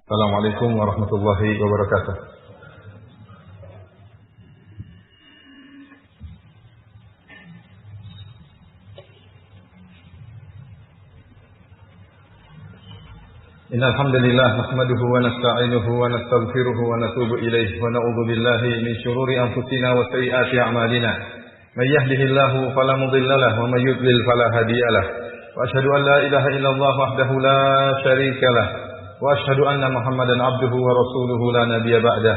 Assalamualaikum warahmatullahi wabarakatuh. Innal hamdalillah nahmaduhu wa nasta'inuhu wa nastaghfiruhu wa natubu ilayhi wa na'udzu billahi min shururi anfusina wa sayyiati a'malina. May yahdihillahu fala mudilla lahu wa may yudlil fala hadiya lahu. Wa asyhadu an la ilaha illallah wahdahu la syarika lahu. وأشهد أن محمدا عبده ورسوله لا نبي بعده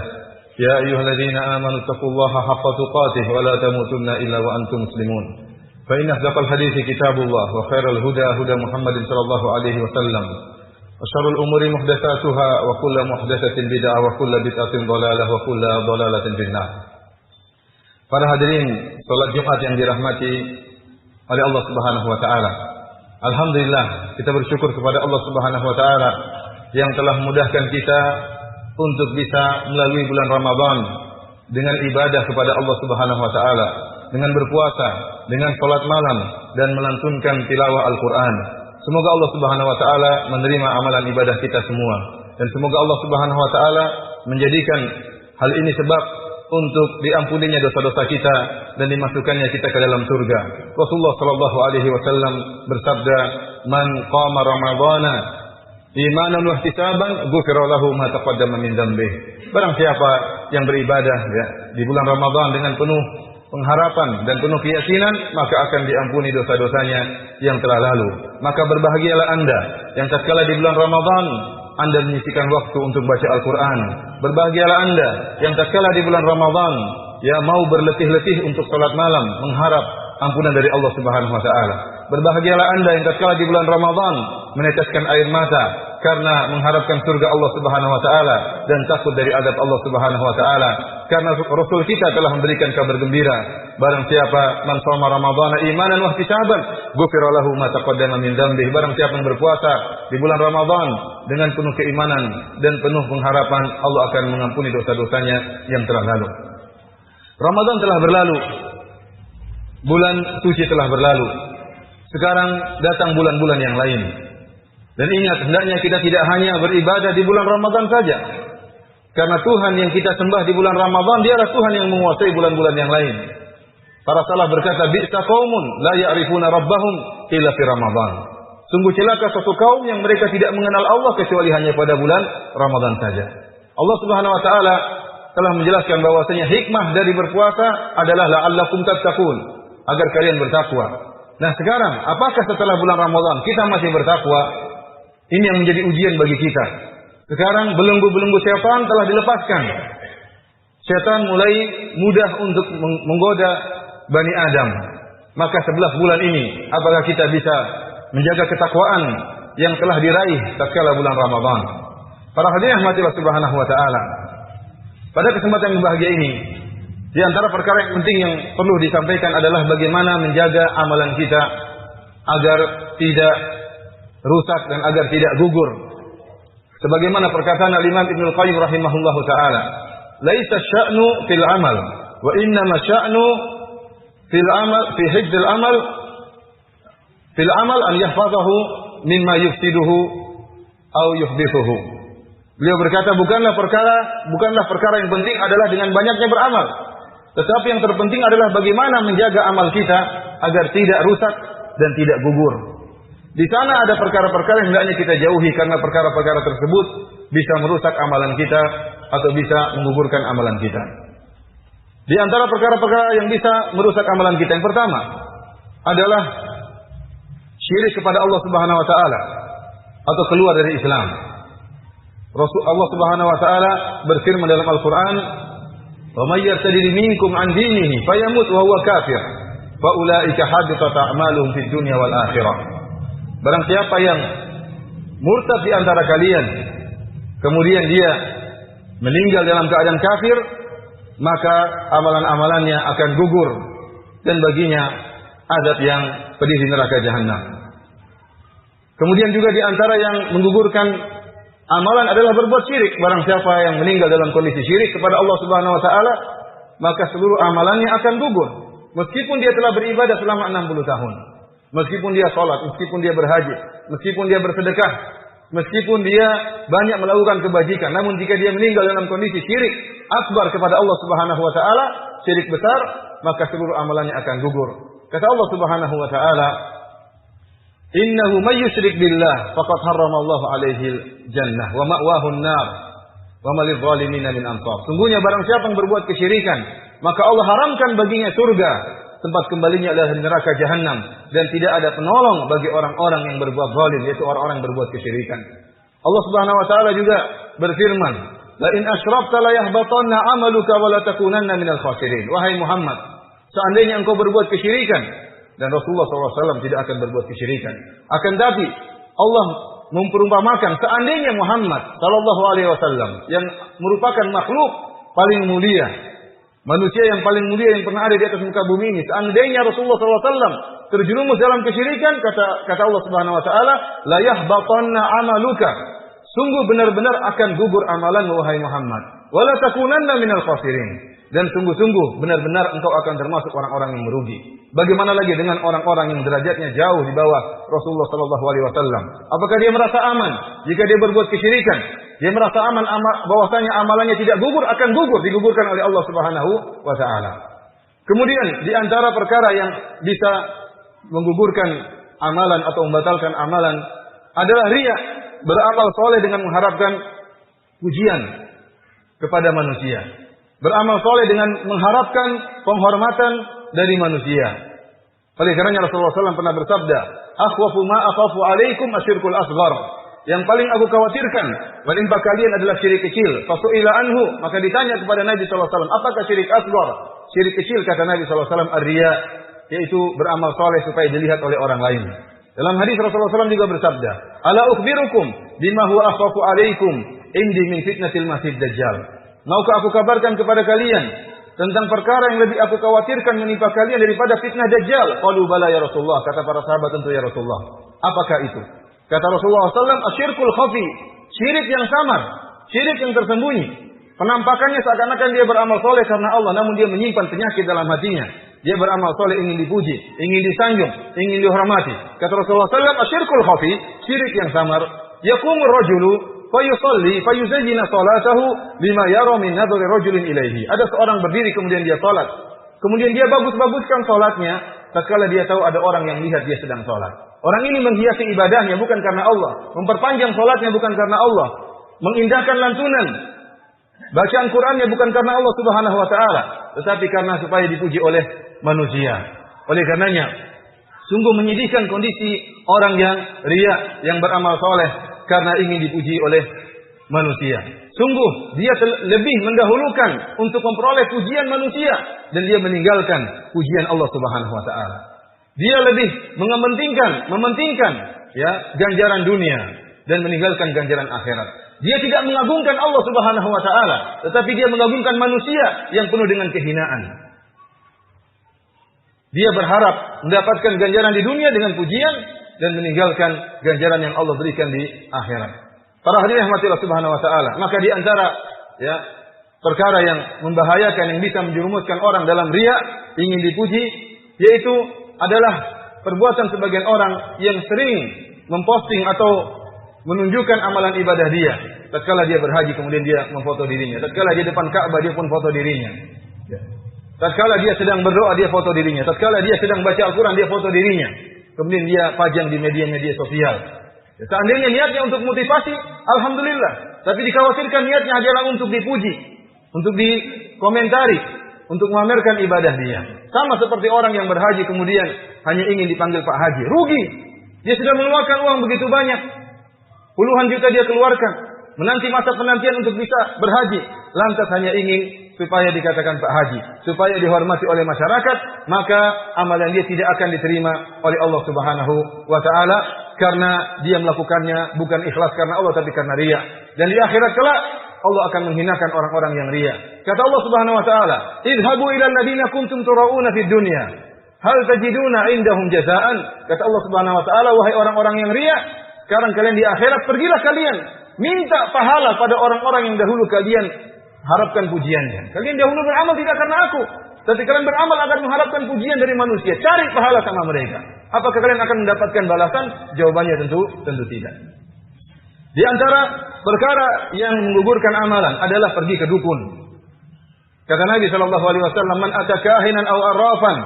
يا أيها الذين آمنوا اتقوا الله حق تقاته ولا تموتن إلا وأنتم مسلمون فإن أصدق الحديث كتاب الله وخير الهدى هدى محمد صلى الله عليه وسلم وشر الأمور محدثاتها وكل محدثة بدعة وكل بدعة ضلالة وكل ضلالة في النار. Para hadirin salat Jumat yang dirahmati oleh Allah Subhanahu wa taala. Alhamdulillah kita bersyukur kepada Allah Subhanahu wa taala yang telah memudahkan kita untuk bisa melalui bulan Ramadan dengan ibadah kepada Allah Subhanahu wa taala, dengan berpuasa, dengan salat malam dan melantunkan tilawah Al-Qur'an. Semoga Allah Subhanahu wa taala menerima amalan ibadah kita semua dan semoga Allah Subhanahu wa taala menjadikan hal ini sebab untuk diampuninya dosa-dosa kita dan dimasukkannya kita ke dalam surga. Rasulullah sallallahu alaihi wasallam bersabda, "Man qama Ramadhana imanan wa ihtisaban ghufira lahu ma taqaddama min dzambih." Barang siapa yang beribadah di bulan Ramadan dengan penuh pengharapan dan penuh keyakinan, maka akan diampuni dosa-dosanya yang telah lalu. Maka berbahagialah Anda yang tatkala di bulan Ramadan Anda menyisihkan waktu untuk baca Al-Qur'an. Berbahagialah Anda yang tatkala di bulan Ramadan mau berletih-letih untuk salat malam mengharap ampunan dari Allah Subhanahu wa taala. Berbahagialah Anda yang tatkala di bulan Ramadan meneteskan air mata karena mengharapkan surga Allah Subhanahu wa taala dan takut dari azab Allah Subhanahu wa taala. Karena Rasul kita telah memberikan kabar gembira, barang siapa man shoma ramadhana imanan wa ihtisaban ghufira lahu ma taqaddama min dzambih. Barang siapa yang berpuasa di bulan Ramadan dengan penuh keimanan dan penuh pengharapan, Allah akan mengampuni dosa-dosanya yang telah lalu. Ramadan telah berlalu. Bulan suci telah berlalu. Sekarang datang bulan-bulan yang lain. Dan ingat, hendaknya kita tidak hanya beribadah di bulan Ramadan saja. Karena Tuhan yang kita sembah di bulan Ramadan, Dialah Tuhan yang menguasai bulan-bulan yang lain. Para salaf berkata, "Bi'sa qaumun la ya'rifuna rabbahum illa fi Ramadan." Sungguh celaka suatu kaum yang mereka tidak mengenal Allah kecuali hanya pada bulan Ramadan saja. Allah Subhanahu wa taala telah menjelaskan bahwasanya hikmah dari berpuasa adalah la'allakum tattaqun, agar kalian bertakwa. Nah, sekarang apakah setelah bulan Ramadan kita masih bertakwa? Ini yang menjadi ujian bagi kita. Sekarang belenggu-belenggu setan telah dilepaskan. Setan mulai mudah untuk menggoda Bani Adam. Maka 11 bulan ini, apakah kita bisa menjaga ketakwaan yang telah diraih tatkala bulan Ramadan? Para hadirin rahmatillah subhanahu wa ta'ala, pada kesempatan yang bahagia ini, di antara perkara yang penting yang perlu disampaikan adalah bagaimana menjaga amalan kita agar tidak rusak dan agar tidak gugur. Sebagaimana perkataan Al-Imam Ibnu Al-Qayyim rahimahullahu taala, "Laisa sya'nu fil amal, wa innama sya'nu fil amal fi hifdzil amal fil amal an yahfazahu mimma yufsiduhu aw yuhdithuhu." Beliau berkata, bukanlah perkara yang penting adalah dengan banyaknya beramal, tetapi yang terpenting adalah bagaimana menjaga amal kita agar tidak rusak dan tidak gugur. Di sana ada perkara-perkara yang hendaknya kita jauhi karena perkara-perkara tersebut bisa merusak amalan kita atau bisa menggugurkan amalan kita. Di antara perkara-perkara yang bisa merusak amalan kita, yang pertama adalah syirik kepada Allah Subhanahu wa taala atau keluar dari Islam. Allah Subhanahu wa taala berfirman dalam Al-Qur'an, "Wa may yartadid minkum an dinihi fayamut wa huwa kafir, fa ulaika habitat a'maluhum fid dunya wal akhirah." Barang siapa yang murtad di antara kalian, kemudian dia meninggal dalam keadaan kafir, maka amalan-amalannya akan gugur dan baginya azab yang pedih di neraka jahanam. Kemudian juga di antara yang menggugurkan amalan adalah berbuat syirik. Barang siapa yang meninggal dalam kondisi syirik kepada Allah Subhanahu wa taala, maka seluruh amalannya akan gugur. Meskipun dia telah beribadah selama 60 tahun. Meskipun dia sholat, meskipun dia berhaji, meskipun dia bersedekah, Meskipun dia banyak melakukan kebajikan, namun jika dia meninggal dalam kondisi syirik akbar kepada Allah Subhanahu wa taala, syirik besar, maka seluruh amalannya akan gugur. Kata Allah Subhanahu wa taala, "Innahu may yusyrik billah faqad harramallahu alaihi jannah wa ma'wahu an-nar wa ma lidh-dhalimin min ansar." Sungguhnya barang siapa yang berbuat kesyirikan, maka Allah haramkan baginya surga, tempat kembalinya adalah neraka jahanam, dan tidak ada penolong bagi orang-orang yang berbuat zalim, yaitu orang-orang yang berbuat kesyirikan. Allah Subhanahu wa taala juga berfirman, "La in asyrakta la yahbatanna 'amaluka wa la takunanna minal khasirin." Wahai Muhammad, seandainya engkau berbuat kesyirikan, dan Rasulullah SAW tidak akan berbuat kesyirikan. Akan tapi Allah memperumpamakan seandainya Muhammad sallallahu alaihi wasallam yang merupakan makhluk paling mulia, manusia yang paling mulia yang pernah ada di atas muka bumi ini, seandainya Rasulullah SAW terjerumus dalam kesyirikan, kata Allah Subhanahu wa taala, la yahbatanna amaluka. Sungguh benar-benar akan gugur amalan wahai Muhammad. Wala takunanna minal khasirin. Dan sungguh-sungguh benar-benar engkau akan termasuk orang-orang yang merugi. Bagaimana lagi dengan orang-orang yang derajatnya jauh di bawah Rasulullah sallallahu alaihi wasallam? Apakah dia merasa aman jika dia berbuat kesyirikan? Dia merasa aman bahwasanya amalannya tidak gugur, akan gugur, digugurkan oleh Allah Subhanahu wa taala. Kemudian di antara perkara yang bisa menggugurkan amalan atau membatalkan amalan adalah riya, beramal soleh dengan mengharapkan pujian kepada manusia. Beramal soleh dengan mengharapkan penghormatan dari manusia. Oleh karenanya Rasulullah SAW pernah bersabda, "Akhwafu ma akhafu alaikum asyirkul asghar." Yang paling aku khawatirkan menimpa kalian adalah syirik kecil. Fasu'ila anhu, maka ditanya kepada Nabi SAW, apakah syirik asghar? Syirik kecil, kata Nabi SAW, ar-riya, yaitu beramal soleh supaya dilihat oleh orang lain. Dalam hadis Rasulullah SAW juga bersabda, "Ala ukhbirukum bima huwa akhafu alaikum indi min fitnatil masih dajjal." Maukah aku kabarkan kepada kalian tentang perkara yang lebih aku khawatirkan menimpa kalian daripada fitnah Dajjal? Qalu bala ya Rasulullah, kata para sahabat, tentu ya Rasulullah. Apakah itu? Kata Rasulullah SAW, asyirkul khafi, syirik yang samar, syirik yang tersembunyi. Penampakannya seakan-akan dia beramal soleh karena Allah, namun dia menyimpan penyakit dalam hatinya. Dia beramal soleh ingin dipuji, ingin disanjung, ingin dihormati. Kata Rasulullah SAW, asyirkul khafi, syirik yang samar. Yaqumur rajulu fayusalli fayuzayyina salatahu bima yara min nadhari rajulin ilaihi. Ada seorang berdiri kemudian dia salat. Kemudian dia bagus-baguskan salatnya tatkala dia tahu ada orang yang lihat dia sedang salat. Orang ini menghiasi ibadahnya bukan karena Allah, memperpanjang salatnya bukan karena Allah, mengindahkan lantunan bacaan Qur'annya bukan karena Allah Subhanahu wa taala, tetapi karena supaya dipuji oleh manusia. Oleh karenanya sungguh menyedihkan kondisi orang yang riya, yang beramal soleh karena ingin dipuji oleh manusia. Sungguh dia lebih mendahulukan untuk memperoleh pujian manusia dan dia meninggalkan pujian Allah Subhanahu wa taala. Dia lebih mementingkan ya ganjaran dunia dan meninggalkan ganjaran akhirat. Dia tidak mengagungkan Allah Subhanahu wa taala, tetapi dia mengagungkan manusia yang penuh dengan kehinaan. Dia berharap mendapatkan ganjaran di dunia dengan pujian dan meninggalkan ganjaran yang Allah berikan di akhirat. Para hadirin rahmatillah Subhanahu wa taala, maka di antara ya perkara yang membahayakan yang bisa menjerumuskan orang dalam riya, ingin dipuji, yaitu adalah perbuatan sebagian orang yang sering memposting atau menunjukkan amalan ibadah dia. Tatkala dia berhaji kemudian dia memfoto dirinya. Tatkala dia depan Ka'bah dia pun foto dirinya. Ya. Tatkala dia sedang berdoa dia foto dirinya. Tatkala dia sedang baca Al-Qur'an dia foto dirinya. Kemudian dia pajang di media-media sosial. Ya, seandainya niatnya untuk motivasi, alhamdulillah. Tapi dikhawatirkan niatnya adalah untuk dipuji, untuk dikomentari, untuk memamerkan ibadah dia. Sama seperti orang yang berhaji kemudian hanya ingin dipanggil Pak Haji. Rugi. Dia sudah mengeluarkan uang begitu banyak. Puluhan juta dia keluarkan. Menanti masa penantian untuk bisa berhaji. Lantas hanya ingin supaya dikatakan Pak Haji, supaya dihormati oleh masyarakat, maka amalan dia tidak akan diterima oleh Allah Subhanahu wa taala karena dia melakukannya bukan ikhlas karena Allah tapi karena riya. Dan di akhirat kelak Allah akan menghinakan orang-orang yang riya. Kata Allah Subhanahu wa taala, "Idhabu ila alladziina kuntum turauna fid dunya, hal tajiduna indahum jazaan." Kata Allah Subhanahu wa taala, wahai orang-orang yang riya, sekarang kalian di akhirat pergilah kalian minta pahala pada orang-orang yang dahulu kalian harapkan pujiannya. Kalian dahulu beramal tidak karena aku, tapi kalian beramal agar mengharapkan pujian dari manusia. Cari pahala sama mereka. Apakah kalian akan mendapatkan balasan? Jawabannya tentu tidak. Di antara perkara yang menggugurkan amalan adalah pergi ke dukun. Kata Nabi sallallahu alaihi wasallam, "Man ata kahinan aw arrafan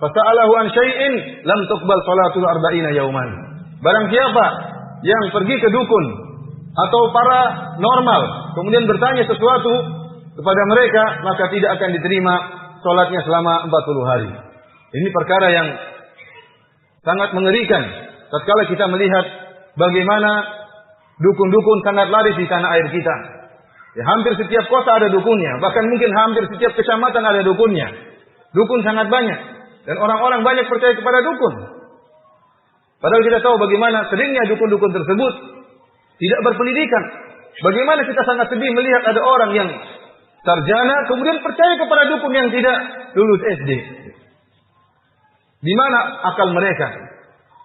fasa'alahu an syai'in lam tuqbal salatul arba'ina yauman." Barang siapa yang pergi ke dukun atau para normal kemudian bertanya sesuatu kepada mereka, maka tidak akan diterima salatnya selama 40 hari. Ini perkara yang sangat mengerikan tatkala kita melihat bagaimana dukun-dukun sangat laris di tanah air kita. Ya, hampir setiap kota ada dukunnya, bahkan mungkin hampir setiap kecamatan ada dukunnya. Dukun sangat banyak dan orang-orang banyak percaya kepada dukun. Padahal kita tahu bagaimana seringnya dukun-dukun tersebut tidak berpendidikan. Bagaimana kita sangat sedih melihat ada orang yang sarjana kemudian percaya kepada dukun yang tidak lulus SD. Di mana akal mereka?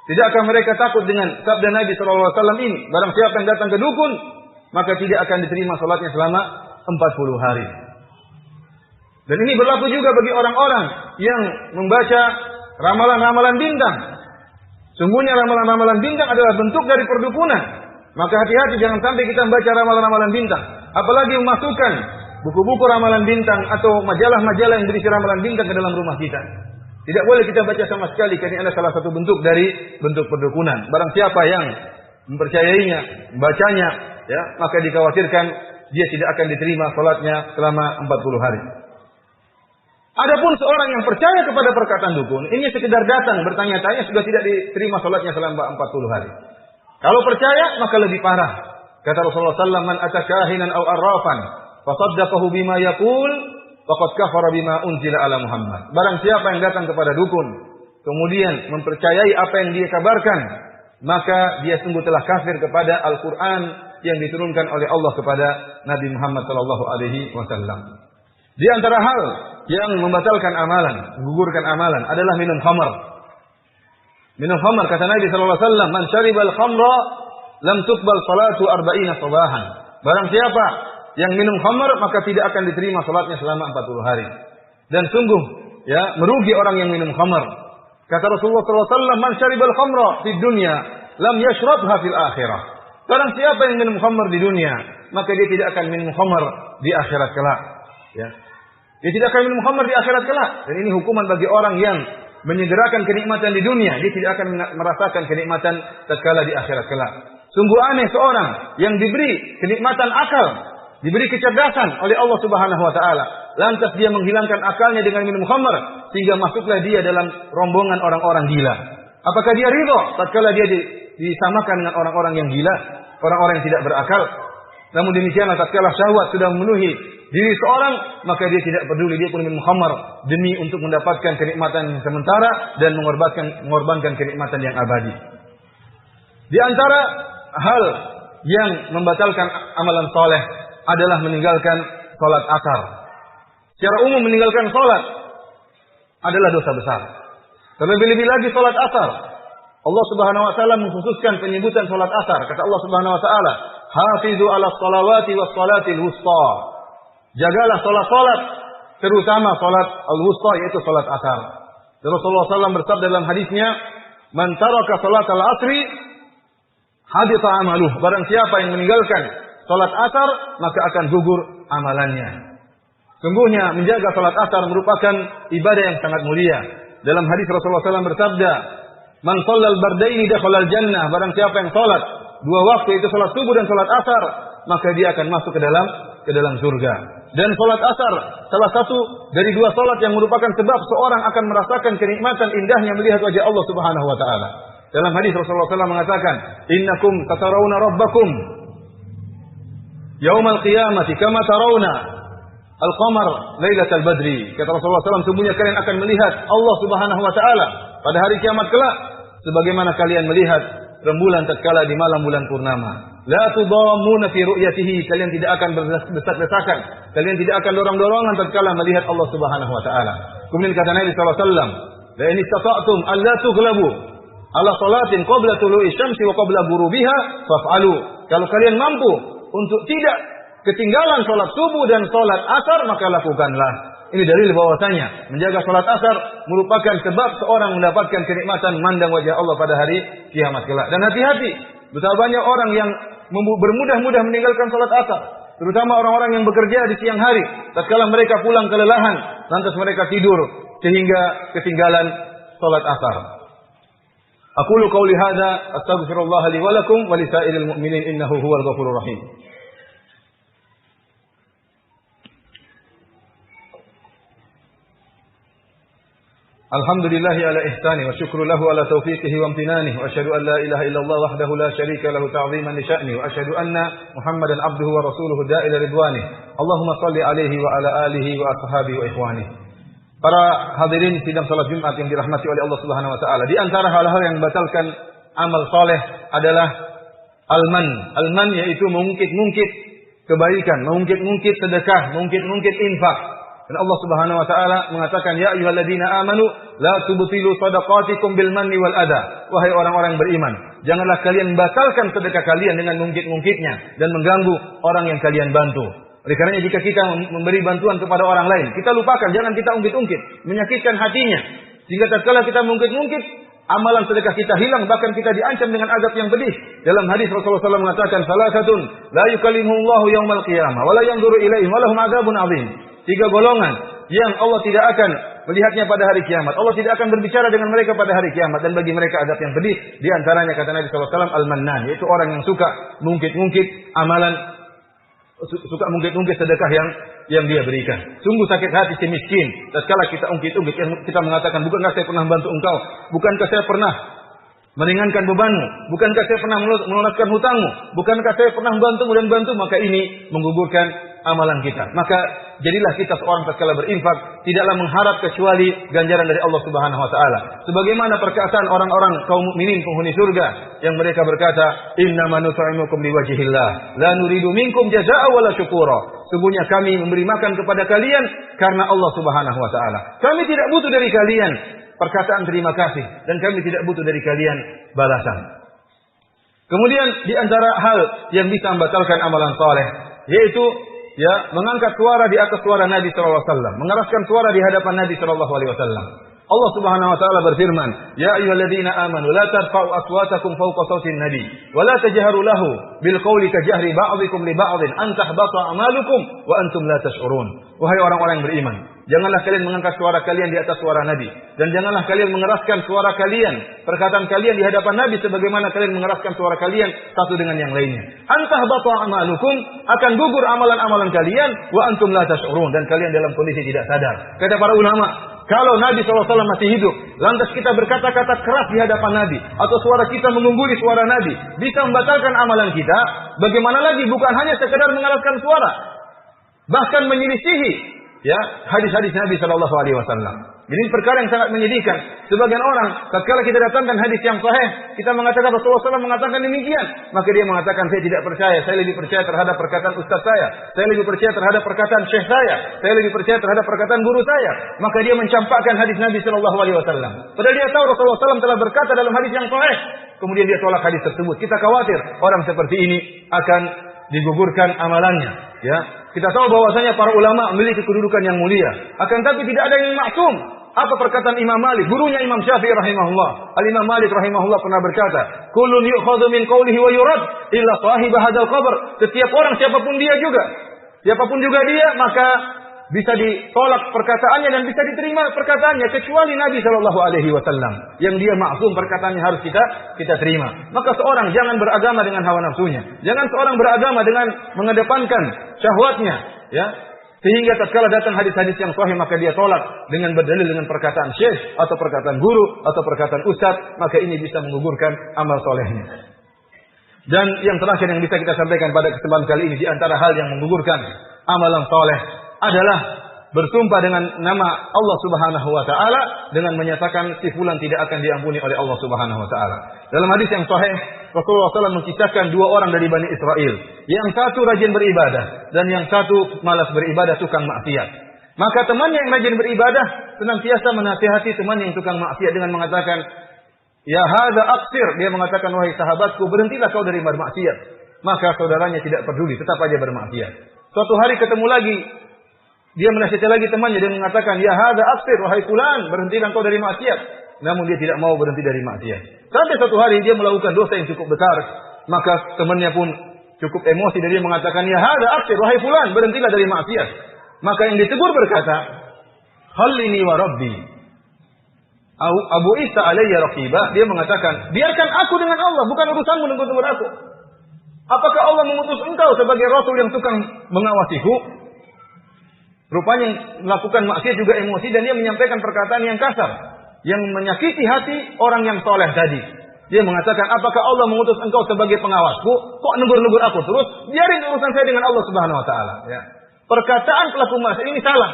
Tidakkah mereka takut dengan sabda Nabi SAW ini? Barang siapa yang datang ke dukun, maka tidak akan diterima salatnya selama 40 hari. Dan ini berlaku juga bagi orang-orang yang membaca ramalan-ramalan bintang. Sungguhnya ramalan-ramalan bintang adalah bentuk dari perdukunan. Maka hati-hati jangan sampai kita membaca ramalan-ramalan bintang. Apalagi memasukkan buku-buku ramalan bintang atau majalah-majalah yang berisi ramalan bintang ke dalam rumah kita. Tidak boleh kita baca sama sekali, karena ini adalah salah satu bentuk dari bentuk perdukunan. Barang siapa yang mempercayainya, membacanya, ya, maka dikhawatirkan dia tidak akan diterima salatnya selama 40 hari. Adapun seorang yang percaya kepada perkataan dukun, ini sekedar datang bertanya-tanya sudah tidak diterima salatnya selama 40 hari. Kalau percaya maka lebih parah. Kata Rasulullah sallallahu alaihi wasallam, "Man ata kahinan aw arrafan fasaddaqahu bima yaqul faqad kafara bima unzila ala Muhammad." Barang siapa yang datang kepada dukun kemudian mempercayai apa yang dia kabarkan, maka dia sungguh telah kafir kepada Al-Qur'an yang diturunkan oleh Allah kepada Nabi Muhammad sallallahu alaihi wasallam. Di antara hal yang membatalkan amalan, menggugurkan amalan adalah minum khamar. Minum khamar, kata Nabi sallallahu alaihi wasallam, "Man syaribal khamra lam tuqbal salatu arba'ina sabahan." Barang siapa yang minum khamar maka tidak akan diterima salatnya selama 40 hari. Dan sungguh ya merugi orang yang minum khamar. Kata Rasulullah sallallahu alaihi wasallam, "Man syaribal khamra fid dunya lam yashrabha fil akhirah." Barang siapa yang minum khamar di dunia, maka dia tidak akan minum khamar di akhirat kelak. Ya. Dia tidak akan minum khamar di akhirat kelak. Dan ini hukuman bagi orang yang menyegerakan kenikmatan di dunia, dia tidak akan merasakan kenikmatan tatkala di akhirat kelak. Sungguh aneh seorang yang diberi kenikmatan akal, diberi kecerdasan oleh Allah Subhanahu wa taala, lantas dia menghilangkan akalnya dengan minum khamar sehingga masuklah dia dalam rombongan orang-orang gila. Apakah dia ridha tatkala dia disamakan dengan orang-orang yang gila, orang-orang yang tidak berakal? Namun demikianlah tatkala syahwat sudah memenuhi diri seorang, maka dia tidak peduli, dia pun minum khamar demi untuk mendapatkan kenikmatan sementara dan mengorbankan kenikmatan yang abadi. Di antara hal yang membatalkan amalan soleh adalah meninggalkan salat asar. Secara umum meninggalkan salat adalah dosa besar. Terlebih-lebih lagi salat asar. Allah Subhanahu wa taala mengkhususkan penyebutan salat asar. Kata Allah Subhanahu wa taala, "Hafizu 'alas salawati was salatil wusta." Jagalah salat-salat, terutama salat al-wusta yaitu salat asar. Rasulullah SAW bersabda dalam hadisnya, "Man taraka salatal asri hadita amaluh." Barang siapa yang meninggalkan salat asar, maka akan gugur amalannya. Sungguhnya menjaga salat asar merupakan ibadah yang sangat mulia. Dalam hadis Rasulullah SAW bersabda, "Man shallal bardaini dakhalal jannah." Barang siapa yang salat dua waktu, itu salat subuh dan salat asar, maka dia akan masuk ke dalam surga. Dan salat asar salah satu dari dua salat yang merupakan sebab seorang akan merasakan kenikmatan indahnya melihat wajah Allah Subhanahu wa taala. Dalam hadis Rasulullah SAW mengatakan, "Innakum tatarawna rabbakum yaumal qiyamati kama tarawna al-qamar lailatal badri." Kata Rasulullah SAW, sungguhnya kalian akan melihat Allah Subhanahu wa taala pada hari kiamat kelak sebagaimana kalian melihat rembulan tatkala di malam bulan purnama. La tudammuna fi ru'yatihi, kalian tidak akan berdesak-desakan, kalian tidak akan dorong-dorongan tatkala melihat Allah Subhanahu wa taala. Kemudian kata Nabi sallallahu alaihi wasallam, "La in istata'tum an la tughlabu ala salatin qabla tulu'i syamsi wa qabla ghurubiha faf'alu." Kalau kalian mampu untuk tidak ketinggalan salat subuh dan salat asar, maka lakukanlah. Ini dalil bahwasanya menjaga salat asar merupakan sebab seorang mendapatkan kenikmatan memandang wajah Allah pada hari kiamat kelak. Dan hati-hati, betapa banyak orang yang bermudah-mudah meninggalkan salat asar. Terutama orang-orang yang bekerja di siang hari. Tatkala mereka pulang kelelahan, lantas mereka tidur sehingga ketinggalan salat asar. Aqulu qauli hadza astaghfirullah li wa lakum wa lisairil mu'minin innahu huwal ghafurur rahim. Alhamdulillahi ala ihsani wa syukru lahu ala taufiqihi wa amtinanihi wa asyhadu an la ilaha illallah wahdahu la syarika lahu ta'ziman li sya'ni wa asyhadu anna Muhammadan abduhu wa rasuluhu da'ila ridwanihi. Allahumma shalli alaihi wa ala alihi wa ashabihi wa ikhwanihi. Para hadirin sidang salat Jumat yang dirahmati oleh Allah Subhanahu wa taala, di antara hal-hal yang membatalkan amal saleh adalah al-man. Al-man yaitu mengungkit-ungkit kebaikan, mengungkit-ungkit sedekah, mengungkit-ungkit infak. Dan Allah Subhanahu wa taala mengatakan, ya ayyuhalladzina amanu la tubtilu shadaqatikum bil manni wal adha. Wahai orang-orang beriman, janganlah kalian membatalkan sedekah kalian dengan mengungkit-ungkitnya dan mengganggu orang yang kalian bantu. Oleh karenanya jika kita memberi bantuan kepada orang lain, kita lupakan, jangan kita ungkit-ungkit, menyakitkan hatinya. Sehingga tatkala kita mengungkit-ungkit, amalan sedekah kita hilang, bahkan kita diancam dengan azab yang pedih. Dalam hadis Rasulullah SAW mengatakan, salasatun la yukallimuhullahu yaumal qiyamah wa la yanzuru ilaihim wa lahum adzabun adzim. 3 golongan yang Allah tidak akan melihatnya pada hari kiamat. Allah tidak akan berbicara dengan mereka pada hari kiamat, dan bagi mereka azab yang pedih. Di antaranya kata Nabi SAW al-mannan, yaitu orang yang suka mungkit-mungkit amalan, suka mungkit-ungkit sedekah yang dia berikan. Sungguh sakit hati si miskin tatkala kita ungkit-ungkit, kita mengatakan, bukankah saya pernah bantu engkau? Bukankah saya pernah meringankan bebanmu? Bukankah saya pernah melunaskan hutangmu? Bukankah saya pernah membantumu dan bantu? Maka ini menggugurkan amalan kita. Maka jadilah kita seorang tatkala berinfak tidaklah mengharap kecuali ganjaran dari Allah Subhanahu wa taala. Sebagaimana perkataan orang-orang kaum mukminin penghuni surga yang mereka berkata, "Innama nut'imukum liwajhillah, la nuridu minkum jazaa'a wala syukura." Sungguhnya kami memberi makan kepada kalian karena Allah Subhanahu wa taala. Kami tidak butuh dari kalian perkataan terima kasih, dan kami tidak butuh dari kalian balasan. Kemudian di antara hal yang bisa membatalkan amalan saleh yaitu mengangkat suara di atas suara Nabi sallallahu alaihi wasallam, mengeraskan suara di hadapan Nabi sallallahu alaihi wasallam. Allah Subhanahu wa taala berfirman, "Ya ayyuhalladzina amanu la tarfa'u aswatakum fawqa sautin nabi wa la tajharu lahu bil qawli kajahri ba'dikum li ba'din an tahbata a'malukum wa antum la tash'urun." Wahai orang-orang yang beriman, janganlah kalian mengangkat suara kalian di atas suara Nabi, dan janganlah kalian mengeraskan suara kalian, perkataan kalian di hadapan Nabi sebagaimana kalian mengeraskan suara kalian satu dengan yang lainnya. Antahbata a'malukum, akan gugur amalan-amalan kalian, wa antum la tash'urun, dan kalian dalam kondisi tidak sadar. Kata para ulama, kalau Nabi SAW masih hidup, lantas kita berkata-kata keras di hadapan Nabi, atau suara kita mengungguli suara Nabi, bisa membatalkan amalan kita, bagaimana lagi bukan hanya sekedar mengeraskan suara, bahkan menyelisihi hadis-hadis Nabi sallallahu alaihi wasallam. Ini perkara yang sangat menyedihkan. Sebagian orang tatkala kita datangkan hadis yang sahih, kita mengatakan Rasulullah SAW mengatakan demikian, maka dia mengatakan saya tidak percaya, saya lebih percaya terhadap perkataan ustaz saya lebih percaya terhadap perkataan syekh saya lebih percaya terhadap perkataan guru saya. Maka dia mencampakkan hadis Nabi sallallahu alaihi wasallam. Padahal dia tahu Rasulullah SAW telah berkata dalam hadis yang sahih. Kemudian dia tolak hadis tersebut. Kita khawatir orang seperti ini akan digugurkan amalannya. Kita tahu bahwasanya para ulama memiliki kedudukan yang mulia. Akan tapi tidak ada yang maksum. Apa perkataan Imam Malik, gurunya Imam Syafi'i rahimahullah. Al-Imam Malik rahimahullah pernah berkata, "Kullun yu'khadhu min qawlihi wa yurad illa sahib hadzal qabr." Setiap orang siapapun dia maka bisa ditolak perkataannya dan bisa diterima perkataannya kecuali Nabi sallallahu alaihi wasallam yang dia maksum, perkataannya harus kita terima. Maka seorang jangan beragama dengan hawa nafsunya. Jangan seorang beragama dengan mengedepankan syahwatnya, sehingga tatkala datang hadis-hadis yang sahih maka dia tolak dengan berdalil dengan perkataan syekh atau perkataan guru atau perkataan ustaz, maka ini bisa menggugurkan amal solehnya. Dan yang terakhir yang bisa kita sampaikan pada kesempatan kali ini, di antara hal yang menggugurkan amalan soleh adalah bersumpah dengan nama Allah Subhanahu wa taala dengan menyatakan si fulan tidak akan diampuni oleh Allah Subhanahu wa taala. Dalam hadis yang sahih, Rasulullah SAW mengisahkan 2 orang dari Bani Israel. Yang satu rajin beribadah dan yang satu malas beribadah, tukang maksiat. Maka temannya yang rajin beribadah senantiasa menasihati teman yang tukang maksiat dengan mengatakan, "Ya hadza aqsir." Dia mengatakan, "Wahai sahabatku, berhentilah kau dari bermaksiat." Maka saudaranya tidak peduli, tetap aja bermaksiat. Suatu hari ketemu lagi, dia menasihati lagi temannya, dia mengatakan, "Ya hadza aqsir, wahai fulan, berhentilah kau dari maksiat." Namun dia tidak mau berhenti dari maksiat. Sampai suatu hari dia melakukan dosa yang cukup besar, maka temannya pun cukup emosi dan dia mengatakan, "Ya hada aksir, wahai fulan, berhentilah dari maksiat." Maka yang ditegur berkata, "Khallini wa rabbi." Abu Isa alayya raqiba, dia mengatakan, biarkan aku dengan Allah, bukan urusanmu dengan aku. Apakah Allah mengutus engkau sebagai rasul yang tukang mengawasiku? Rupanya yang melakukan maksiat juga emosi dan dia menyampaikan perkataan yang kasar, yang menyakiti hati orang yang soleh tadi. Dia mengatakan, apakah Allah mengutus engkau sebagai pengawasku? Kok negur-negur aku terus? Biarin urusan saya dengan Allah Subhanahu wa taala. Ya. Perkataan pelaku maksiat ini salah.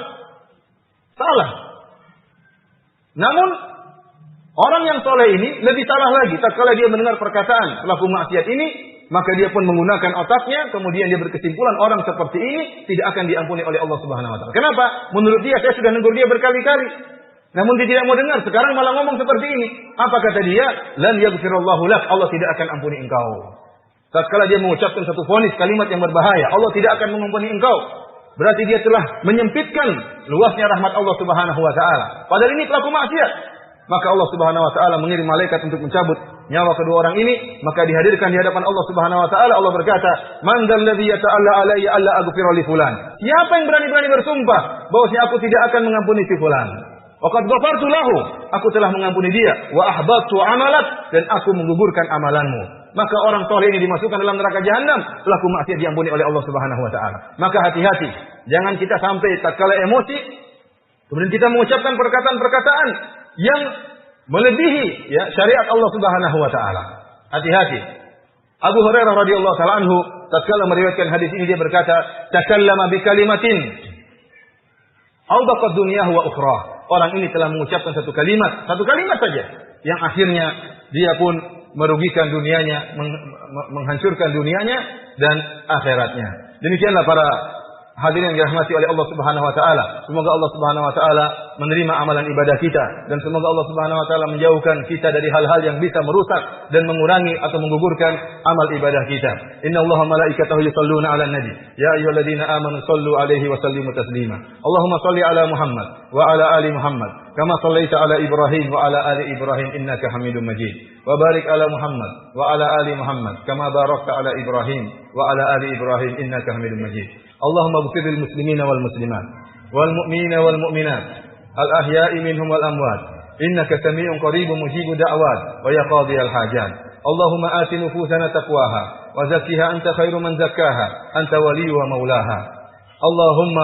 Salah. Namun orang yang soleh ini lebih salah lagi. Tatkala dia mendengar perkataan pelaku maksiat ini, maka dia pun menggunakan otaknya, kemudian dia berkesimpulan orang seperti ini tidak akan diampuni oleh Allah Subhanahu wa taala. Kenapa? Menurut dia, saya sudah negur dia berkali-kali. Namun dia tidak mau dengar, sekarang malah ngomong seperti ini. Apa kata dia? Lan yaghfirallahu lak, Allah tidak akan ampuni engkau. Tatkala dia mengucapkan satu vonis kalimat yang berbahaya, Allah tidak akan mengampuni engkau. Berarti dia telah menyempitkan luasnya rahmat Allah Subhanahu wa taala. Padahal ini pelaku maksiat. Maka Allah Subhanahu wa taala mengirim malaikat untuk mencabut nyawa kedua orang ini, maka dihadirkan di hadapan Allah Subhanahu wa taala. Allah berkata, "Man dzalladzi yata'alla alayya alla aghfira li fulan?" Siapa yang berani-berani bersumpah bahwasanya aku tidak akan mengampuni si fulan? Waqad ghafartu lahu, aku telah mengampuni dia, wa ahbattu amalak, dan aku menggugurkan amalanmu. Maka orang soleh ini dimasukkan dalam neraka jahanam, pelaku maksiat diampuni oleh Allah Subhanahu wa taala. Maka hati-hati, jangan kita sampai tatkala emosi kemudian kita mengucapkan perkataan-perkataan yang melebihi ya syariat Allah Subhanahu wa taala. Hati-hati. Abu Hurairah radhiyallahu taala anhu tatkala meriwayatkan hadis ini dia berkata, "Takallama bi kalimatin awdaqat dunyahu wa ukhra." Orang ini telah mengucapkan satu kalimat saja yang akhirnya dia pun merugikan dunianya, menghancurkan dunianya dan akhiratnya. Demikianlah para hadirin yang dirahmati oleh Allah Subhanahu wa taala. Semoga Allah Subhanahu wa taala menerima amalan ibadah kita dan semoga Allah Subhanahu wa taala menjauhkan kita dari hal-hal yang bisa merusak dan mengurangi atau menggugurkan amal ibadah kita. Innallaha malaikatahu yusholluna 'alan nabi. Ya ayyuhalladzina amanu shallu 'alaihi wa sallimu taslima. Allahumma shalli 'ala Muhammad wa 'ala ali Muhammad kama shallaita 'ala Ibrahim wa 'ala ali Ibrahim innaka Hamidum Majid. Wa barik 'ala Muhammad wa 'ala ali Muhammad kama barakta 'ala Ibrahim wa 'ala ali Ibrahim innaka Hamidum Majid. اللهم اغفر للمسلمين والمسلمات والمؤمنين والمؤمنات الأحياء منهم والأموات إنك سميع قريب مجيب دعوات ويا قاضي الحاجات اللهم آت نفوسنا تقواها وزكها أنت خير من زكاها أنت ولي ومولاها اللهم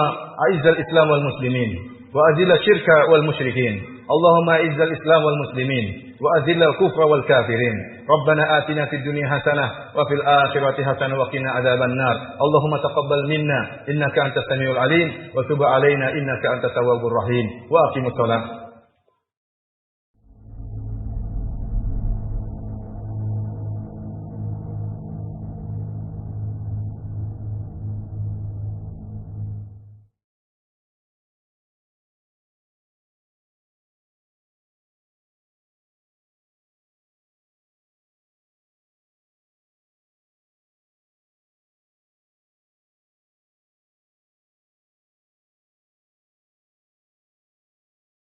أعز الإسلام والمسلمين وأذل الشرك والمشركين اللهم أعز الإسلام والمسلمين وأذل الكفر والكافرين ربنا آتنا في الدنيا حسنة وفي الآخرة حسنة وقنا عذاب النار اللهم تقبل منا إنك أنت السميع العليم وتب علينا إنك أنت التواب الرحيم وأقم الصلاة